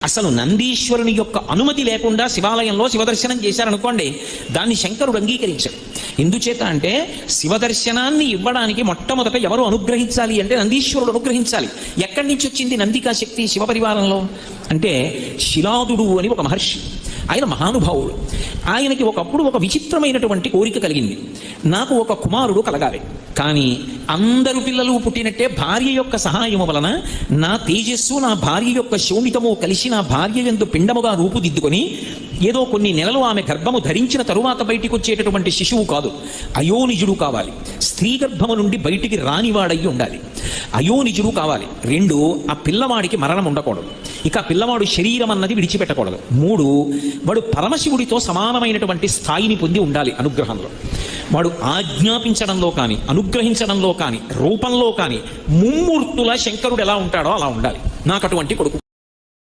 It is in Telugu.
అసలు నందీశ్వరుని యొక్క అనుమతి లేకుండా శివాలయంలో శివదర్శనం చేశారనుకోండి, దాన్ని శంకరుడు అంగీకరించాడు. ఎందుచేత అంటే శివదర్శనాన్ని ఇవ్వడానికి మొట్టమొదట ఎవరు అనుగ్రహించాలి అంటే నందీశ్వరుడు అనుగ్రహించాలి. ఎక్కడి నుంచి వచ్చింది నందికా శక్తి శివపరివారంలో అంటే శిలాదుడు అని ఒక మహర్షి, ఆయన మహానుభావుడు. ఆయనకి ఒకప్పుడు ఒక విచిత్రమైనటువంటి కోరిక కలిగింది, నాకు ఒక కుమారుడు కలగాలి, కానీ అందరు పిల్లలు పుట్టినట్టే భార్య యొక్క సహాయము వలన నా తేజస్సు నా భార్య యొక్క శోణితము కలిసి నా భార్య యందు పిండముగా రూపుదిద్దుకొని ఏదో కొన్ని నెలలు ఆమె గర్భము ధరించిన తరువాత బయటికి వచ్చేటటువంటి శిశువు కాదు, అయోనిజుడు కావాలి. స్త్రీ గర్భము నుండి బయటికి రానివాడయ్యి ఉండాలి, అయోనిజుడు కావాలి. 2, ఆ పిల్లవాడికి మరణం ఉండకూడదు, ఇక పిల్లవాడు శరీరం అన్నది విడిచిపెట్టకూడదు. 3, వాడు పరమశివుడితో సమానమైనటువంటి స్థాయిని పొంది ఉండాలి అనుగ్రహంలో. వాడు ఆజ్ఞాపించడంలో కానీ అనుగ్రహించడంలో కానీ రూపంలో కానీ ముమ్మూర్తుల శంకరుడు ఎలా ఉంటాడో అలా ఉండాలి. నాకు అటువంటి కొడుకు